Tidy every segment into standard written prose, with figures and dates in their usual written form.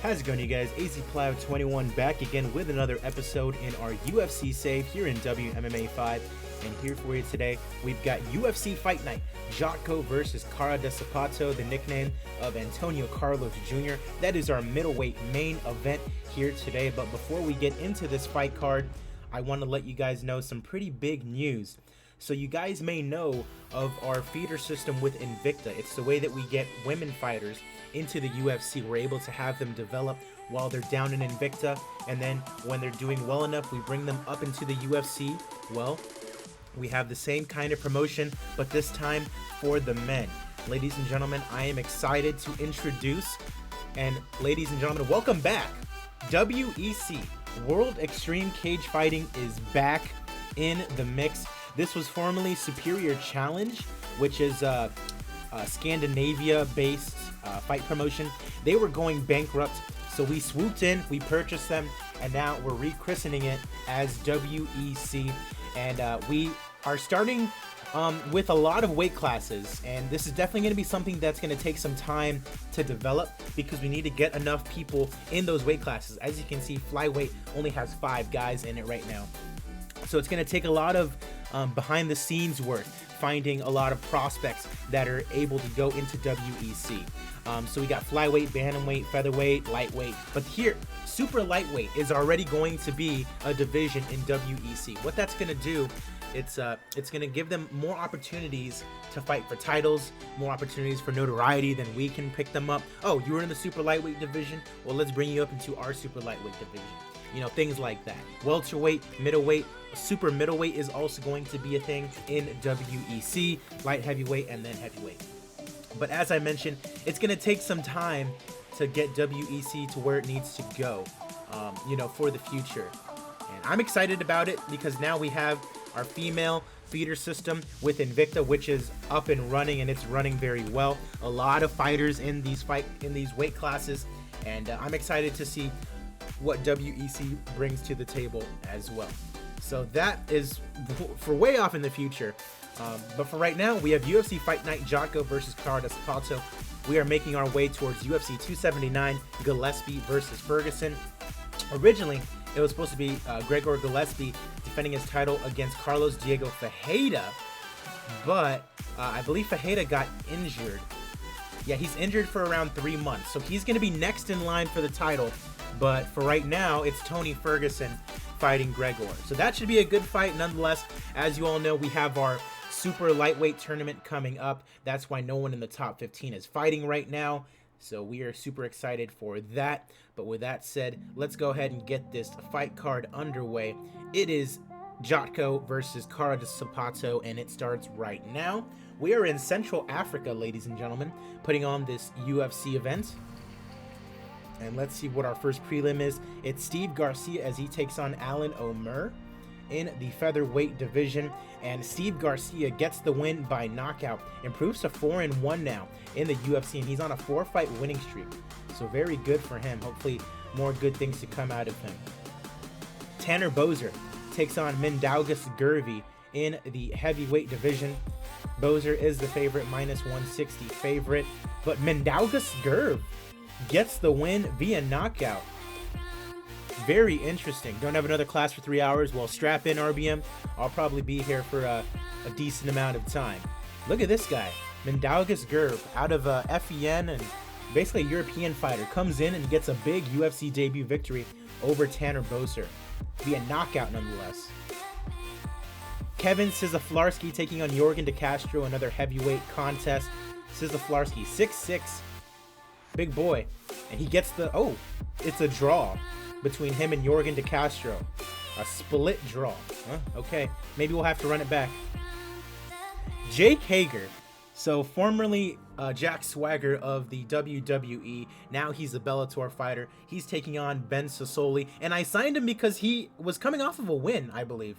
How's it going, you guys? AZPlow21 back again with another episode in our UFC save here in WMMA 5. And here for you today, we've got UFC Fight Night, JOTKO versus KRZYSZTOF, the nickname of Antonio Carlos Jr. That is our middleweight main event here today. But before we get into this fight card, I want to let you guys know some pretty big news. So you guys may know of our feeder system with Invicta. It's the way that we get women fighters into the UFC. We're able to have them develop while they're down in Invicta, and then when they're doing well enough, we bring them up into the UFC. Well, we have the same kind of promotion, but this time for the men. Ladies and gentlemen, I am excited to introduce, and ladies and gentlemen, welcome back. WEC, World Extreme Cage Fighting, is back in the mix. This was formerly Superior Challenge, which is a Scandinavia-based fight promotion. They were going bankrupt, so we swooped in, we purchased them, and now we're rechristening it as WEC. And we are starting with a lot of weight classes, and this is definitely going to be something that's going to take some time to develop because we need to get enough people in those weight classes. As you can see, flyweight only has 5 guys in it right now. So it's going to take a lot of behind the scenes work, finding a lot of prospects that are able to go into WEC. So we got flyweight, bantamweight, featherweight, lightweight, but here super lightweight is already going to be a division in WEC. What that's going to do, it's going to give them more opportunities to fight for titles, more opportunities for notoriety, than we can pick them up. Oh, you were in the super lightweight division? Well, let's bring you up into our super lightweight division. You know, things like that. Welterweight, middleweight, super middleweight is also going to be a thing in WEC, light heavyweight, and then heavyweight. But as I mentioned, it's going to take some time to get WEC to where it needs to go, you know, for the future. And I'm excited about it because now we have our female feeder system with Invicta, which is up and running, and it's running very well. A lot of fighters in these weight classes, and I'm excited to see what WEC brings to the table as well. So that is for way off in the future. But for right now, we have UFC Fight Night, JOTKO versus KRZYSZTOF. We are making our way towards UFC 279, Gillespie versus Ferguson. Originally, it was supposed to be Gregor Gillespie defending his title against Carlos Diego Ferreira, but I believe Ferreira got injured. Yeah, he's injured for around 3 months, so he's going to be next in line for the title. But for right now, it's Tony Ferguson fighting Gregor. So that should be a good fight nonetheless. As you all know, we have our super lightweight tournament coming up. That's why no one in the top 15 is fighting right now. So we are super excited for that. But with that said, let's go ahead and get this fight card underway. It is JOTKO versus KRZYSZTOF, and it starts right now. We are in Central Africa, ladies and gentlemen, putting on this UFC event. And let's see what our first prelim is. It's Steve Garcia as he takes on Alan Omer in the featherweight division. And Steve Garcia gets the win by knockout, improves to 4-1 now in the UFC, and he's on a 4-fight winning streak. So very good for him. Hopefully more good things to come out of him. Tanner Boser takes on Mindaugas Gervy in the heavyweight division. Boser is the favorite, -160 favorite, but Mindaugas Gerv gets the win via knockout. Very interesting. Don't have another class for 3 hours? Well, strap in, RBM. I'll probably be here for a decent amount of time. Look at this guy. Mindaugas Gerv, out of FEN and basically a European fighter, comes in and gets a big UFC debut victory over Tanner Boser via knockout nonetheless. Kevin Szaflarski taking on Jorgen De Castro, another heavyweight contest. Szaflarski, 6'6", big boy, and he gets it's a draw between him and Jorgen De Castro, a split draw. Okay, maybe we'll have to run it back. Jake Hager, so formerly Jack Swagger of the WWE, now he's a Bellator fighter. He's taking on Ben Sasoli, and I signed him because he was coming off of a win, I believe.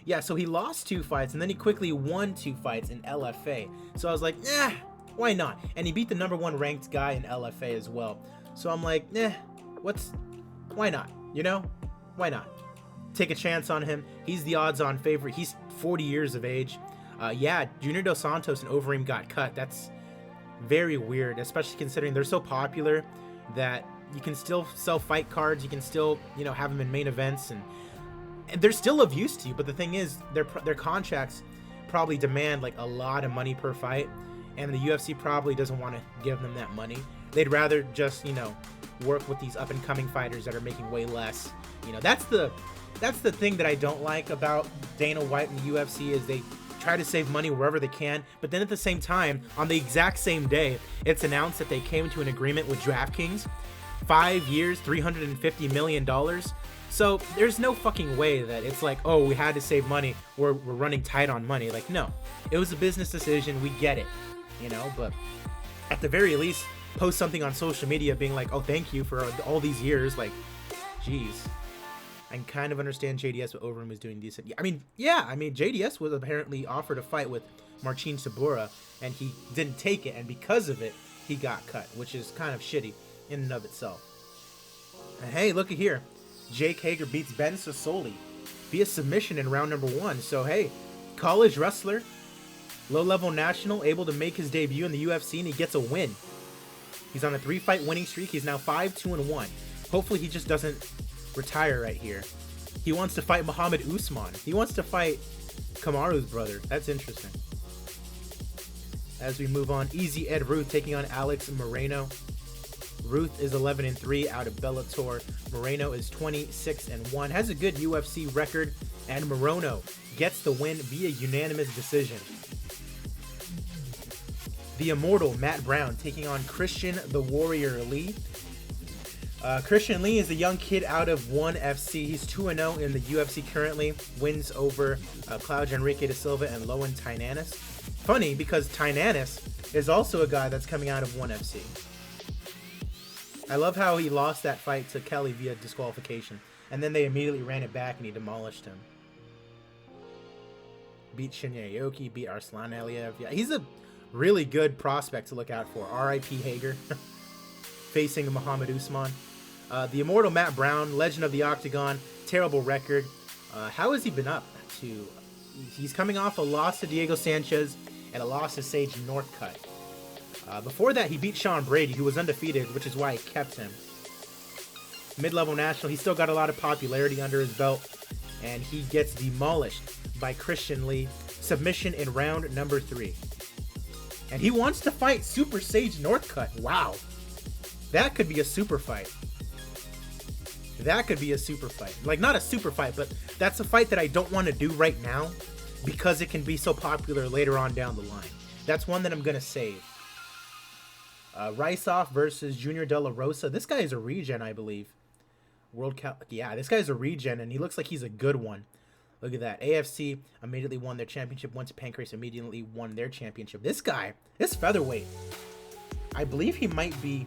Yeah, so he lost 2 fights, and then he quickly won 2 fights in LFA. So I was like, why not? And he beat the #1 ranked guy in LFA as well. So I'm like, why not? You know, why not? Take a chance on him. He's the odds-on favorite. He's 40 years of age. Yeah, Junior Dos Santos and Overeem got cut. That's very weird, especially considering they're so popular that You can still sell fight cards. You can still, you know, have them in main events, and they're still of use to you. But the thing is, their contracts probably demand like a lot of money per fight, and the UFC probably doesn't want to give them that money. They'd rather just, you know, work with these up and coming fighters that are making way less. You know, that's the thing that I don't like about Dana White and the UFC, is they try to save money wherever they can, but then at the same time, on the exact same day, it's announced that they came to an agreement with DraftKings, 5 years, $350 million. So there's no fucking way that it's like, oh, we had to save money, we're running tight on money. Like, no, it was a business decision, we get it, you know. But at the very least, post something on social media being like, oh, thank you for all these years. Like, geez. I can kind of understand JDS, but Overeem was doing decent. I mean, JDS was apparently offered a fight with Marcin Sabura, and he didn't take it, and because of it, he got cut, which is kind of shitty in and of itself. And hey, look at here. Jake Hager beats Ben Sasoli via submission in round number 1. So hey, college wrestler, low-level national, able to make his debut in the UFC, and he gets a win. He's on a 3-fight winning streak. He's now 5-2-1. Hopefully he just doesn't retire right here. He wants to fight Muhammad Usman. He wants to fight Kamaru's brother. That's interesting. As we move on, Easy Ed Ruth taking on Alex Moreno. Ruth is 11-3 out of Bellator. Moreno is 26-1. Has a good UFC record, and Moreno gets the win via unanimous decision. The Immortal Matt Brown taking on Christian the Warrior Lee. Christian Lee is a young kid out of ONE FC. He's 2-0 in the UFC currently. Wins over Claudio Enrique da Silva and Loan Tainanis. Funny, because Tainanis is also a guy that's coming out of ONE FC. I love how he lost that fight to Kelly via disqualification, and then they immediately ran it back and he demolished him. Beat Shinya Aoki, beat Arslan Aliyev. Yeah, he's a really good prospect to look out for. R.I.P. Hager facing Muhammad Usman. The Immortal Matt Brown, legend of the Octagon, terrible record. How has he been up to? He's coming off a loss to Diego Sanchez and a loss to Sage Northcutt. Before that, he beat Sean Brady, who was undefeated, which is why I kept him. Mid-level national, he's still got a lot of popularity under his belt, and he gets demolished by Christian Lee. Submission in round number 3. And he wants to fight Super Sage Northcutt. Wow. That could be a super fight. That could be a super fight. Like, not a super fight, but that's a fight that I don't want to do right now because it can be so popular later on down the line. That's one that I'm going to save. KRZYSZTOF versus Junior De La Rosa. This guy is a regen, I believe. Yeah, this guy's a regen, and he looks like he's a good one. Look at that. AFC immediately won their championship. Went to Pancrase, immediately won their championship. This guy, this featherweight, I believe he might be...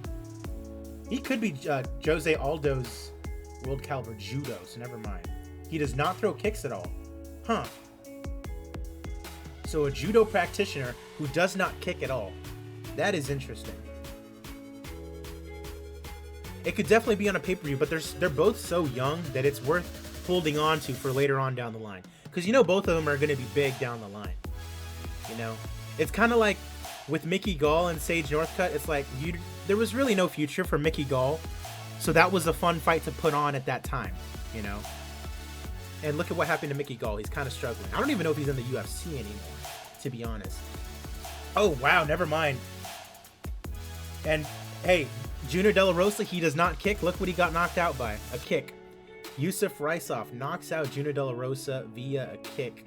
He could be Jose Aldo's world caliber judo, so never mind. He does not throw kicks at all. Huh. So a judo practitioner who does not kick at all. That is interesting. It could definitely be on a pay-per-view, but they're both so young that it's worth holding on to for later on down the line. Because you know both of them are going to be big down the line. You know? It's kind of like with Mickey Gall and Sage Northcutt. It's like there was really no future for Mickey Gall. So that was a fun fight to put on at that time. You know? And look at what happened to Mickey Gall. He's kind of struggling. I don't even know if he's in the UFC anymore, to be honest. Oh, wow. Never mind. And, hey, Junior De La Rosa, he does not kick. Look what he got knocked out by. A kick. Yusuf Raisov knocks out Junior De La Rosa via a kick.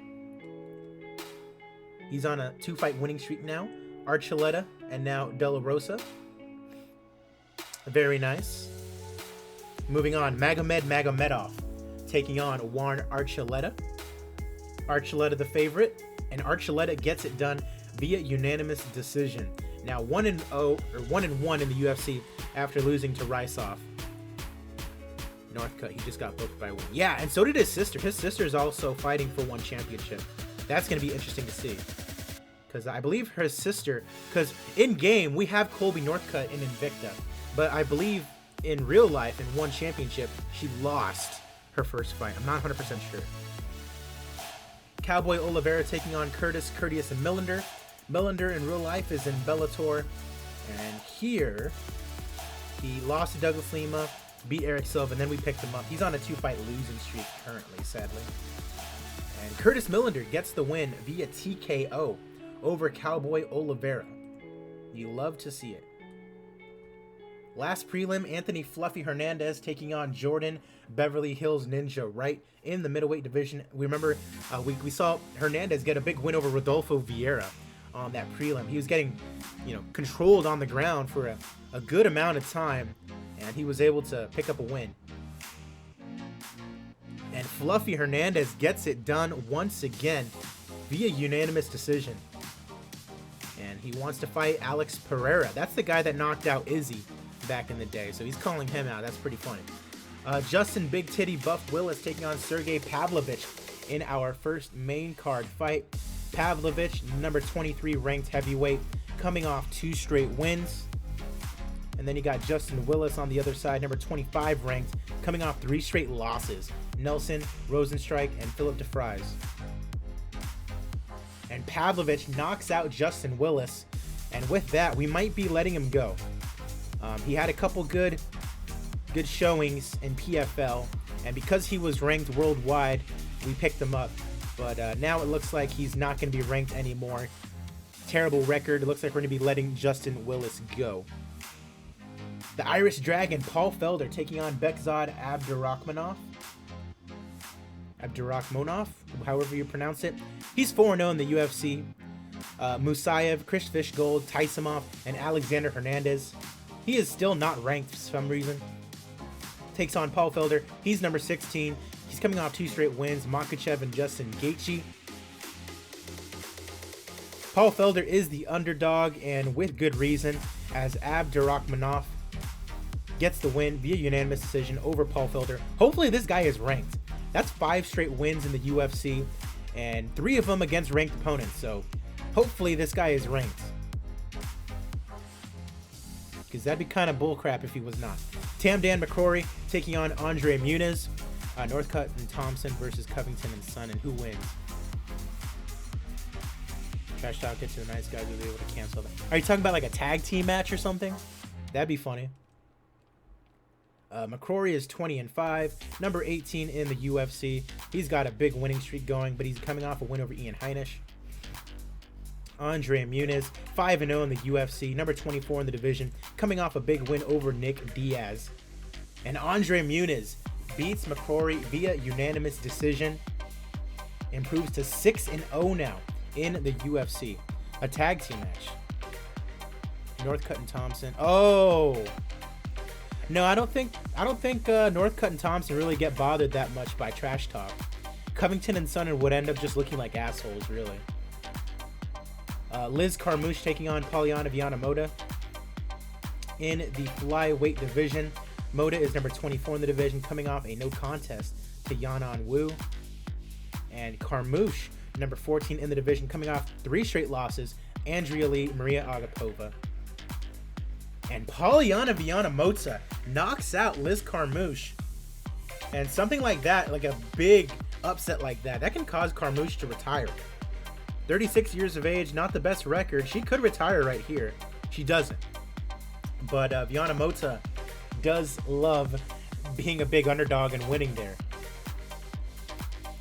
He's on a 2-fight winning streak now. Archuleta and now De La Rosa. Very nice. Moving on. Magomed Magomedov taking on Warren Archuleta. Archuleta the favorite, and Archuleta gets it done via unanimous decision. Now 1-0 or 1-1 in the UFC after losing to Raisov. Northcutt, he just got booked by one. Yeah, and so did his sister. His sister is also fighting for one championship. That's going to be interesting to see. Because I believe her sister, because in game we have Colby Northcutt in Invicta, but I believe in real life in one championship she lost her first fight. I'm not 100% sure. Cowboy Oliveira taking on Curtis, Courteous, and Millender. Millender in real life is in Bellator, and here He lost to Douglas Lima, beat Eric Silva, and then we picked him up. He's on a 2-fight losing streak currently, sadly. And Curtis Millender gets the win via TKO over Cowboy Oliveira. You love to see it. Last prelim, Anthony Fluffy Hernandez taking on Jordan Beverly Hills Ninja Wright in the middleweight division. We remember we saw Hernandez get a big win over Rodolfo Vieira on that prelim. He was getting, controlled on the ground for a good amount of time, and he was able to pick up a win. And Fluffy Hernandez gets it done once again via unanimous decision. And he wants to fight Alex Pereira. That's the guy that knocked out Izzy back in the day, so he's calling him out. That's pretty funny. Justin Big Titty Buff Willis taking on Sergey Pavlovich in our first main card fight. Pavlovich, number 23 ranked heavyweight, coming off 2 straight wins. And then you got Justin Willis on the other side, number 25 ranked, coming off 3 straight losses. Nelson, Rosenstrike, and Philip DeFries. And Pavlovich knocks out Justin Willis, and with that, we might be letting him go. He had a couple good showings in PFL, and because he was ranked worldwide, we picked him up. But now it looks like he's not going to be ranked anymore. Terrible record. It looks like we're going to be letting Justin Willis go. The Irish Dragon, Paul Felder, taking on Bekzad Abdurakhmonov, however you pronounce it. He's 4-0 in the UFC. Musayev, Chris Fishgold, Taisimov, and Alexander Hernandez. He is still not ranked for some reason. Takes on Paul Felder. He's number 16. He's coming off 2 straight wins. Makachev and Justin Gaethje. Paul Felder is the underdog, and with good reason, as Abdurakhmonov gets the win via unanimous decision over Paul Felder. Hopefully this guy is ranked. That's 5 straight wins in the UFC, and 3 of them against ranked opponents, so hopefully this guy is ranked. Because that'd be kind of bullcrap if he was not. Tamdan McCrory taking on Andre Muniz. Northcutt and Thompson versus Covington and Son, and who wins? Trash talk gets to the nice guys will be able to cancel that. Are you talking about like a tag team match or something? That'd be funny. McCrory is 20-5, number 18 in the UFC. He's got a big winning streak going, but he's coming off a win over Ian Heinisch. Andre Muniz, 5-0 in the UFC, number 24 in the division, coming off a big win over Nick Diaz. And Andre Muniz beats McCrory via unanimous decision, improves to 6-0 now in the UFC. A tag team match. Northcutt and Thompson. Oh, no, I don't think Northcutt and Thompson really get bothered that much by trash talk. Covington and Son would end up just looking like assholes, really. Liz Carmouche taking on Polyana Viana-Moda in the flyweight division. Moda is number 24 in the division, coming off a no contest to Yanan Wu. And Carmouche, number 14 in the division, coming off 3 straight losses. Andrea Lee, Maria Agapova. And Polyana Viana-Moda knocks out Liz Carmouche. And something like that, like a big upset like that, that can cause Carmouche to retire. 36 years of age, not the best record. She could retire right here. She doesn't. But Viana-Moda does love being a big underdog and winning there.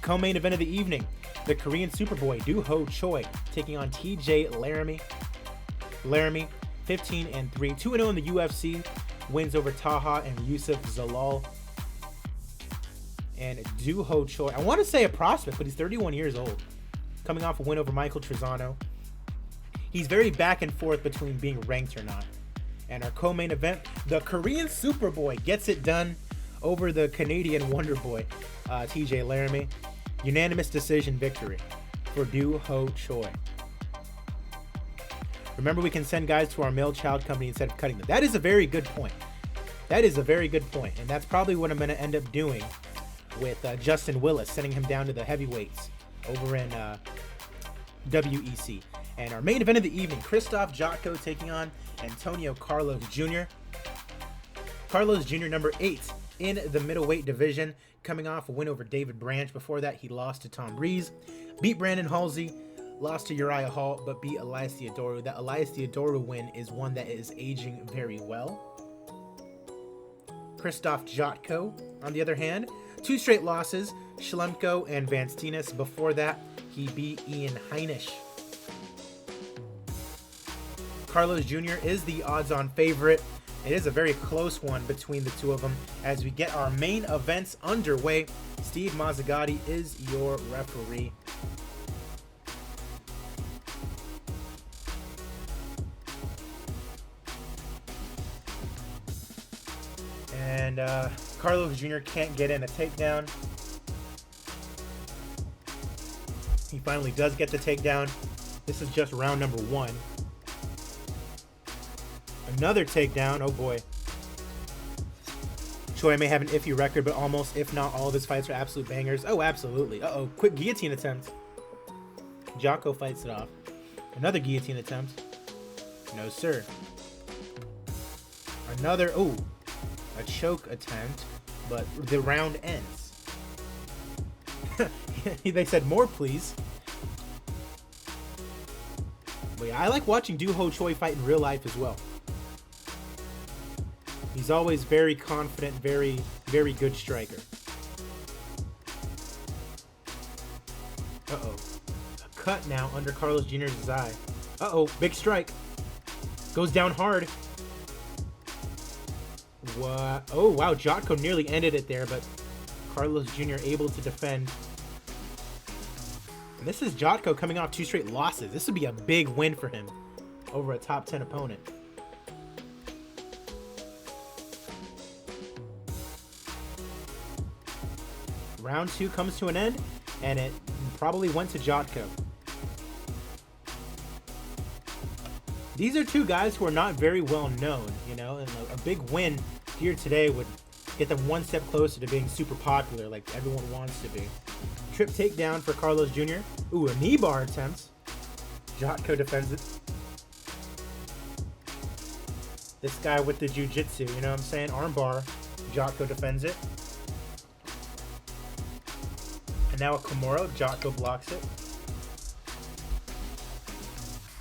Co-main event of the evening, the Korean Superboy Do Ho Choi taking on TJ Laramie. Laramie, 15-3, 2-0 in the UFC, wins over Taha and Yusuf Zalal. And Do Ho Choi, I want to say a prospect, but he's 31 years old, coming off a win over Michael Trezano. He's very back and forth between being ranked or not. And our co-main event, the Korean Superboy gets it done over the Canadian Wonder Boy, TJ Laramie. Unanimous decision victory for Do Ho Choi. Remember, we can send guys to our male child company instead of cutting them. That is a very good point. That is a very good point. And that's probably what I'm going to end up doing with Justin Willis, sending him down to the heavyweights over in WEC. And our main event of the evening, Krzysztof Jotko taking on Antonio Carlos Jr. Carlos Jr., number 8 in the middleweight division, coming off a win over David Branch. Before that, he lost to Tom Breeze, beat Brandon Halsey, lost to Uriah Hall, but beat Elias Theodorou. That Elias Theodorou win is one that is aging very well. KRZYSZTOF Jotko, on the other hand, 2 straight losses, Schlemko and Vanstinas. Before that, he beat Ian Heinisch. Carlos Jr. is the odds-on favorite. It is a very close one between the two of them. As we get our main events underway, Steve Mazzagatti is your referee. And Carlos Jr. can't get in a takedown. He finally does get the takedown. This is just round number 1. Another takedown. Oh boy. Choi may have an iffy record, but almost, if not all of his fights are absolute bangers. Oh, absolutely. Uh-oh. Quick guillotine attempt. Jotko fights it off. Another guillotine attempt. No, sir. Another, oh, a choke attempt, but the round ends. They said more, please. But yeah, I like watching Doo-Ho Choi fight in real life as well. He's always very confident, very, very good striker. Uh-oh. A cut now under Carlos Jr.'s eye. Uh-oh, big strike. Goes down hard. What? Oh, wow, Jotko nearly ended it there, but Carlos Jr. able to defend. And this is Jotko coming off 2 straight losses. This would be a big win for him over a top 10 opponent. Round 2 comes to an end, and it probably went to Jotko. These are 2 guys who are not very well known, you know, and a big win here today would get them 1 step closer to being super popular like everyone wants to be. Trip takedown for Carlos Jr. Ooh, a knee bar attempt. Jotko defends it. This guy with the jiu-jitsu, you know what I'm saying? Armbar. Jotko defends it. And now a Kimura. Jotko blocks it.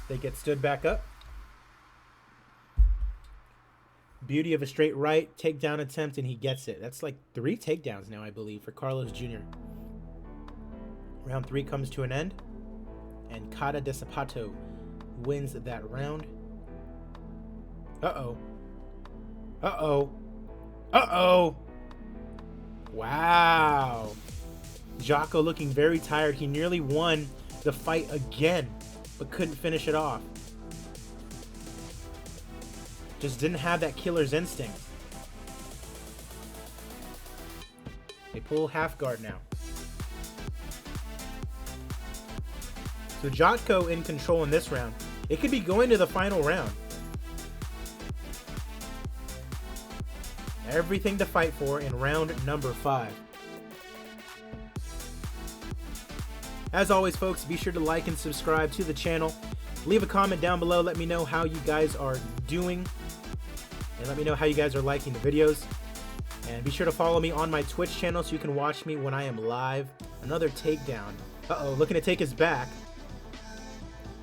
They get stood back up. Beauty of a straight right takedown attempt, and he gets it. That's like 3 takedowns now, I believe, for Carlos Jr. Round 3 comes to an end, and Cara de Zapato wins that round. Uh-oh. Uh-oh. Uh-oh. Wow. Jotko looking very tired. He nearly won the fight again, but couldn't finish it off. Just didn't have that killer's instinct. They pull half guard now. So Jotko in control in this round. It could be going to the final round. Everything to fight for in round number 5. As always, folks, be sure to like and subscribe to the channel. Leave a comment down below. Let me know how you guys are doing. And let me know how you guys are liking the videos. And be sure to follow me on my Twitch channel so you can watch me when I am live. Another takedown. Uh-oh, looking to take his back.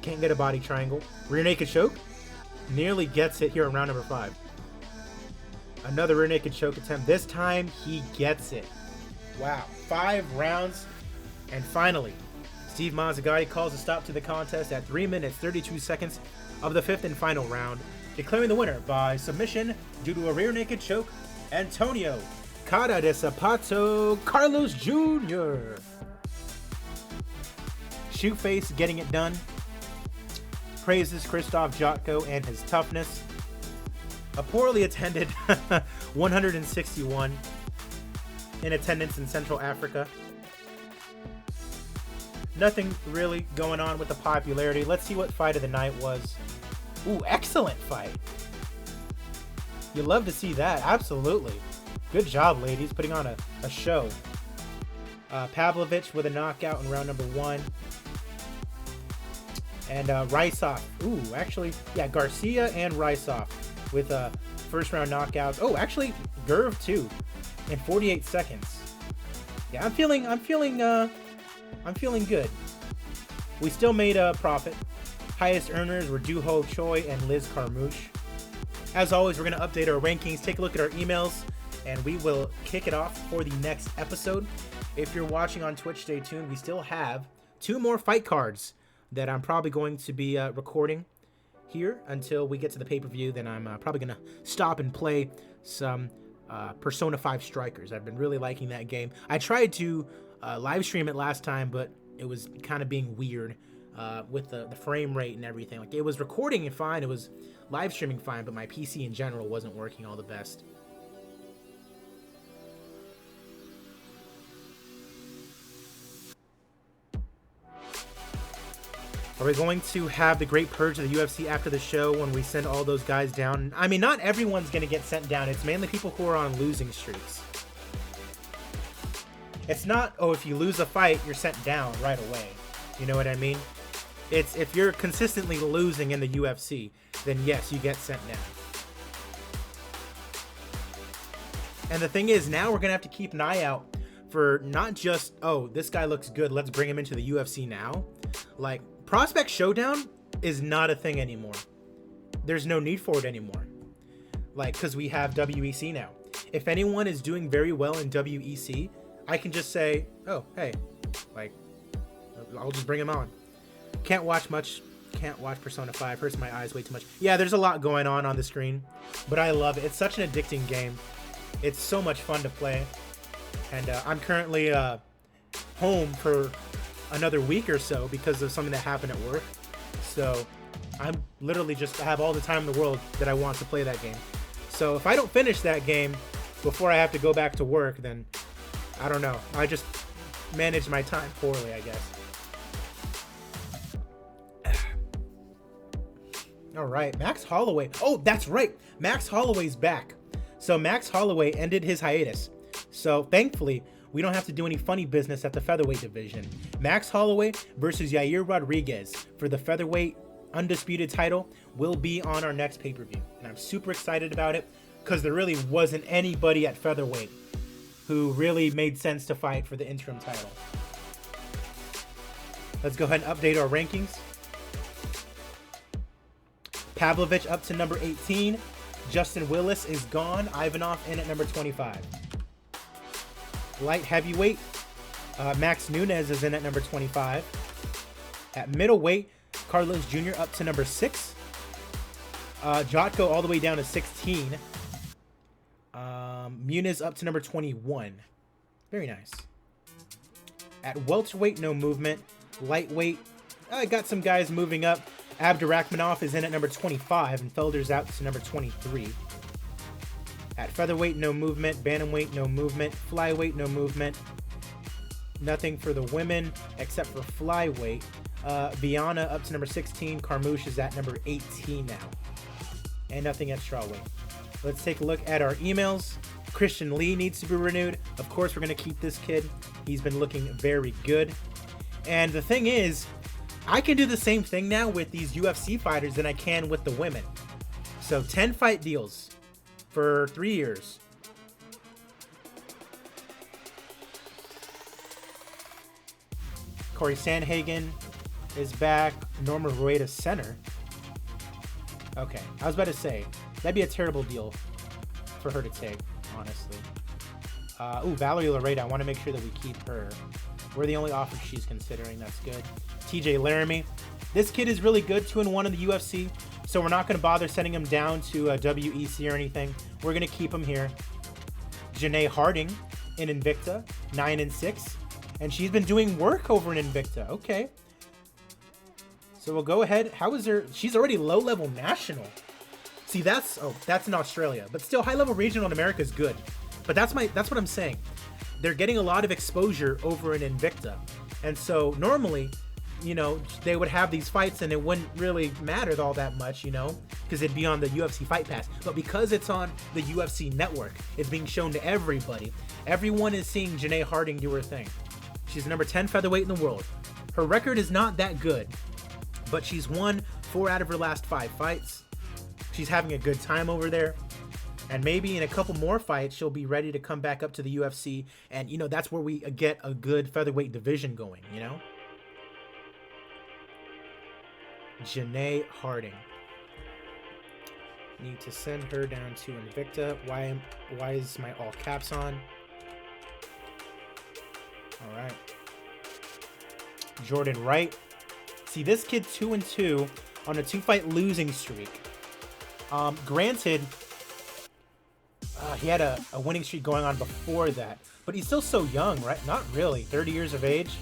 Can't get a body triangle. Rear naked choke. Nearly gets it here in round number 5. Another rear naked choke attempt. This time, he gets it. Wow. 5 rounds. And finally, Steve Mazzagatti calls a stop to the contest at 3 minutes, 32 seconds of the 5th and final round, declaring the winner by submission due to a rear naked choke, Antonio Cara de Zapato Carlos Jr. Shoeface getting it done. Praises KRZYSZTOF Jotko and his toughness. A poorly attended 161 in attendance in Central Africa. Nothing really going on with the popularity. Let's see what fight of the night was. Ooh, excellent fight. You love to see that. Absolutely. Good job, ladies, putting on a show. Pavlovich with a knockout in round number 1. And RZYSZTOF. Ooh, actually, yeah, Garcia and RZYSZTOF with first round knockouts. Oh, actually, Gerv too, in 48 seconds. Yeah, I'm feeling good. We still made a profit. Highest earners were Doo-Ho Choi and Liz Carmouche. As always, we're going to update our rankings, take a look at our emails, and we will kick it off for the next episode. If you're watching on Twitch, stay tuned. We still have 2 more fight cards that I'm probably going to be recording here until we get to the pay-per-view. Then I'm probably going to stop and play some Persona 5 Strikers. I've been really liking that game. I tried to live stream it last time, but it was kind of being weird with the frame rate and everything. Like, it was recording it fine, it was live streaming fine, but my PC in general wasn't working all the best. Are we going to have the Great Purge of the UFC after the show when we send all those guys down? I mean, not everyone's going to get sent down. It's mainly people who are on losing streaks. It's not, oh, if you lose a fight, you're sent down right away. You know what I mean? It's if you're consistently losing in the UFC, then yes, you get sent down. And the thing is, now we're going to have to keep an eye out for not just, oh, this guy looks good, let's bring him into the UFC now. Like, Prospect Showdown is not a thing anymore. There's no need for it anymore. Like, because we have WEC now. If anyone is doing very well in WEC, I can just say, oh, hey, like, I'll just bring him on. Can't watch much. Can't watch Persona 5. Hurts my eyes way too much. Yeah, there's a lot going on the screen, but I love it. It's such an addicting game. It's so much fun to play. And I'm currently home for another week or so because of something that happened at work. So I'm literally just have all the time in the world that I want to play that game. So if I don't finish that game before I have to go back to work, then I don't know. I just manage my time poorly, I guess. All right, Max Holloway. Oh, that's right. Max Holloway's back. So Max Holloway ended his hiatus. So thankfully, we don't have to do any funny business at the featherweight division. Max Holloway versus Yair Rodriguez for the featherweight undisputed title will be on our next pay-per-view. And I'm super excited about it because there really wasn't anybody at featherweight who really made sense to fight for the interim title. Let's go ahead and update our rankings. Pavlovich up to number 18. Justin Willis is gone. Ivanov in at number 25. Light heavyweight, Max Nunes is in at number 25. At middleweight, Carlos Jr. up to number 6. JOTKO all the way down to 16. Muniz up to number 21. Very nice. At welterweight, no movement. Lightweight, I got some guys moving up. Abdurakhmanov is in at number 25, and Felder's out to number 23. At featherweight, no movement. Bantamweight, no movement. Flyweight, no movement. Nothing for the women except for flyweight. Viana up to number 16. Carmouche is at number 18 now. And nothing at strawweight. Let's take a look at our emails. Christian Lee needs to be renewed. Of course, we're going to keep this kid. He's been looking very good. And the thing is, I can do the same thing now with these UFC fighters than I can with the women. So 10 fight deals for 3 years. Corey Sandhagen is back. Norma Rueda center. Okay, I was about to say, that'd be a terrible deal for her to take, honestly. Valerie Lareda, I want to make sure that we keep her. We're the only offer she's considering. That's good. TJ Laramie. This kid is really good, 2-1 in the UFC, so we're not going to bother sending him down to WEC or anything. We're going to keep him here. Janae Harding in Invicta, 9-6, and she's been doing work over in Invicta. Okay. So we'll go ahead. How is her? She's already low-level national. See, that's in Australia, but still high-level regional in America is good. But that's what I'm saying. They're getting a lot of exposure over in Invicta. And so normally, you know, they would have these fights and it wouldn't really matter all that much, you know, because it'd be on the UFC Fight Pass. But because it's on the UFC Network, it's being shown to everybody. Everyone is seeing Janae Harding do her thing. She's number 10 featherweight in the world. Her record is not that good, but she's won 4 out of her last 5 fights. She's having a good time over there. And maybe in a couple more fights, she'll be ready to come back up to the UFC. And, you know, that's where we get a good featherweight division going, you know? Janae Harding. Need to send her down to Invicta. Why is my all caps on? All right. Jordan Wright. See, this kid 2-2 on a 2-fight losing streak. Granted, he had a winning streak going on before that, but he's still so young, right? Not really. 30 years of age.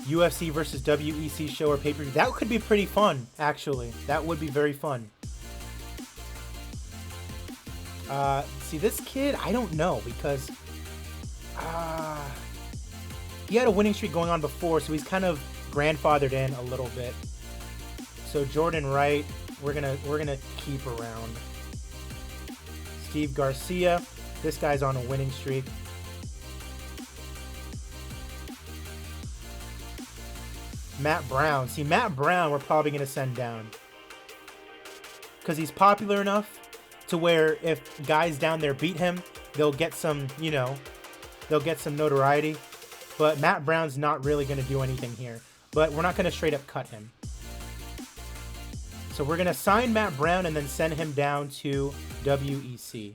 UFC versus WEC show or pay-per-view. That could be pretty fun, actually. That would be very fun. See, this kid, I don't know, because he had a winning streak going on before, so he's kind of grandfathered in a little bit. So Jordan Wright, we're gonna keep around. Steve Garcia, this guy's on a winning streak. Matt Brown. See, Matt Brown we're probably going to send down. Because he's popular enough to where if guys down there beat him, they'll get some, you know, they'll get some notoriety. But Matt Brown's not really going to do anything here. But we're not going to straight up cut him. So we're going to sign Matt Brown and then send him down to WEC.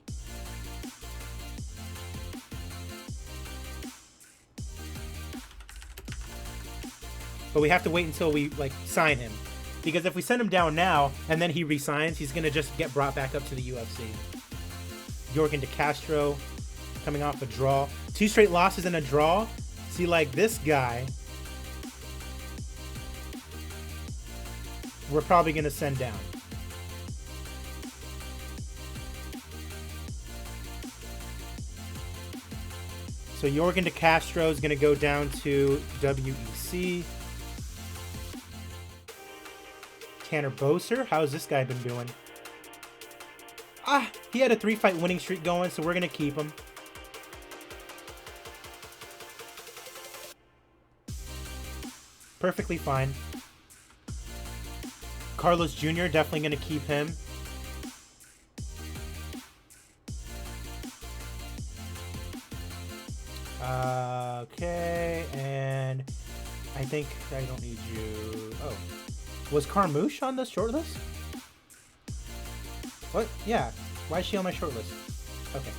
But we have to wait until we sign him, because if we send him down now and then he resigns, he's gonna just get brought back up to the UFC. Yorgan De Castro coming off a draw, 2 straight losses and a draw. See, like this guy, we're probably gonna send down. So Yorgan De Castro is gonna go down to WEC. Tanner Boser, how's this guy been doing? He had a 3-fight winning streak going, so we're gonna keep him. Perfectly fine. Carlos Jr., definitely gonna keep him. Okay, and I think I don't need you. Oh. Was Carmouche on the shortlist? What? Yeah. Why is she on my shortlist? Okay.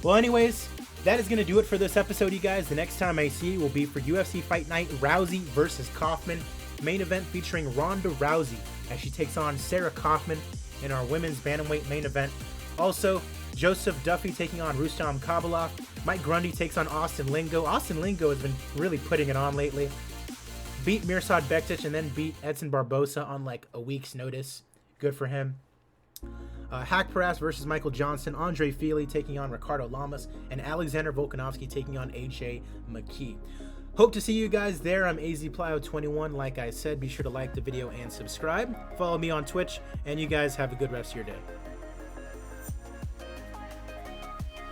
Well, anyways, that is going to do it for this episode, you guys. The next time I see you will be for UFC Fight Night, Rousey versus Kaufman. Main event featuring Ronda Rousey as she takes on Sarah Kaufman in our women's bantamweight main event. Also, Joseph Duffy taking on Rustam Kabalov. Mike Grundy takes on Austin Lingo. Austin Lingo has been really putting it on lately. Beat Mirsad Bektic and then beat Edson Barbosa on like a week's notice. Good for him. Hack Paras versus Michael Johnson. Andre Feely taking on Ricardo Lamas. And Alexander Volkanovski taking on AJ McKee. Hope to see you guys there. I'm AZPlyo21. Like I said, be sure to like the video and subscribe. Follow me on Twitch. And you guys have a good rest of your day.